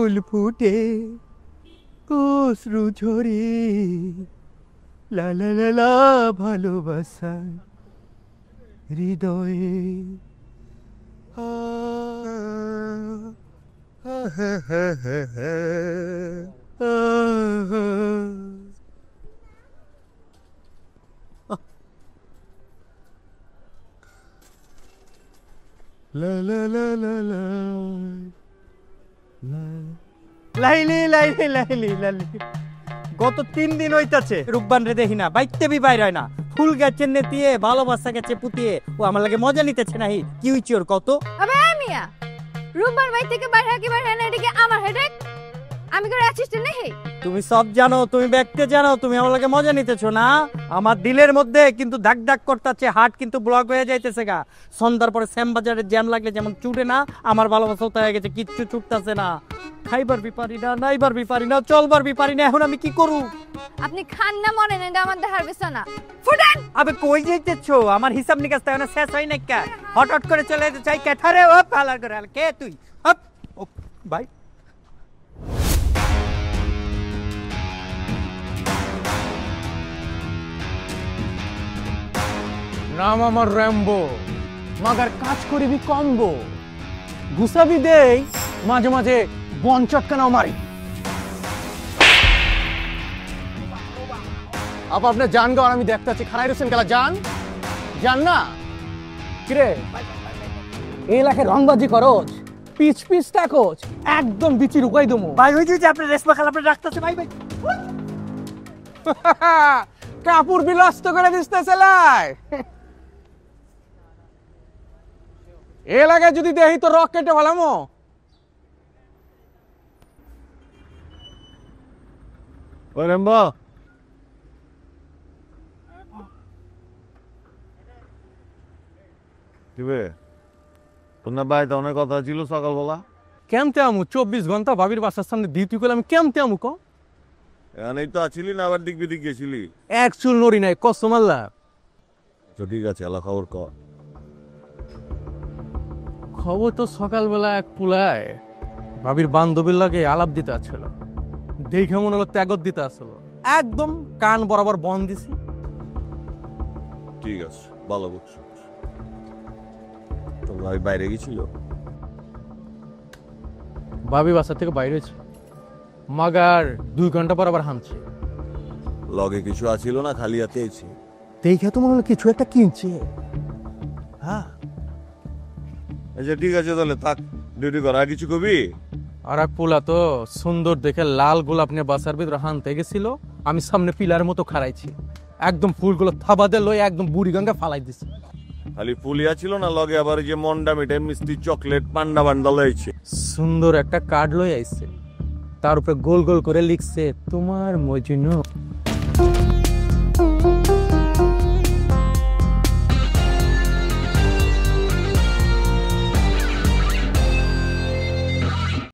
ফুল ফুটে অশ্রু ঝরে লা লা লা লা ভালোবাসা হৃদয়ে লা লা লা লা লা লাইলি লাইলি লাইলি লাইলি গত 3 দিন হইতাছে রূপবান রে দেখি না বাইতে বি বাইর হয় না ফুল গাছের নেতিয়ে ভালোবাসা গেছে পুতিয়ে ও আমার লাগে মজা নিতেছে নাহি কি হইছে ওর কত আবে মিয়া রূপবান ভাই থেকে বাইরে কি বাইরে না এদিকে আমার হেডেক আমি করে অ্যাসিস্ট্যান্ট নেই তুমি সব জানো তুমি ব্যক্তি জানো তুমি আমার লাগে মজা নিতেছো না আমার দিলের মধ্যে কিন্তু দাগ দাগ করতেছে হার্ট কিন্তু ব্লক হয়ে যাইতেছে গা সন্ধ্যার পরে শ্যাম বাজারে জ্যাম লাগলে যেমন ছুটে না আমার ভালোবাসা হয়ে গেছে কিচ্ছু ছুটতেছে না খাইবার বিপারি না নাইবার বিপারি না চলবার বিপারি না এখন আমি কি করব আপনি খান না মনে নেই আমার দেখার বিষয় না ফুটান আবে কই যাইতেছো আমার হিসাব নিকাশ তো এখন শেষ হয় না কে হট হট করে চলে যেতে চাই কেঠারে ও পালার করে কে তুই হপ ও ভাই নাম আমার র্যাম্বো মাগার কাজ করিবি কম্বো গুসাবি দেই মাঝে মাঝে বন চটকানাও মারি আপনি জান গো আমি দেখতে আছি খারাই রয়েছেন গেলা জান জান না কিরে এই এলাকায় রংবাজি করোচ পিচ পিচ তাকোচ একদম বিচি রুকাই দমু ভাই ওই যে আপনার রেশমা খালা আপনি রাখতেছে ভাই ভাই কাপড় বিলাস্ত করে দিতেছে লাই এলাকায় যদি দেখি তো রক কেটে ফেলামো ওই রেম্বো কিবে তোমার বাড়িতে অনেক কথা ছিল সকালবেলা কেমতে আমু 24 ঘন্টা ভাবির বাসার সামনে ডিউটি করলে আমি কেমতে আমু ক এখানেই তো আছিলি না আবার দিক বিদিক গেছিলি এক চুল নড়ি নাই কসম আল্লাহ তো ঠিক আছে এলা খবর কর খবর তো সকালবেলা এক পুলায় ভাবির বান্ধবীর লাগে আলাপ দিতে আসছিল দেখে মনে হলো ত্যাগত দিতে আসছিল একদম কান বরাবর বন দিছি ঠিক আছে ভালো বুঝছো তো ভাই বাইরে গেছিল ভাবি বাসা থেকে বাইরে হয়েছে মাগার 2 ঘন্টা পর আবার হামছে লগে কিছু আছিল না খালি হাতে আইছি দেখে তো মনে হলো কিছু একটা কিনছে হ্যাঁ আচ্ছা ঠিক আছে তাহলে থাক ডিউটি কর আর কিছু কবি আর এক পোলা তো সুন্দর দেখে লাল গোলাপ নিয়ে বাসার ভিতরে হানতে গেছিল আমি সামনে পিলার মতো খাড়াইছি একদম ফুলগুলো থাবা দিয়ে লই একদম বুড়ি গঙ্গা ফালাই দিছি খালি ফুলিয়া ছিল না লগে আবার যে মন্ডা মিঠাই মিষ্টি চকলেট পান্ডা বান্ডা লইছে সুন্দর একটা কার্ড লই আইছে তার উপরে গোল গোল করে লিখছে তোমার মজনু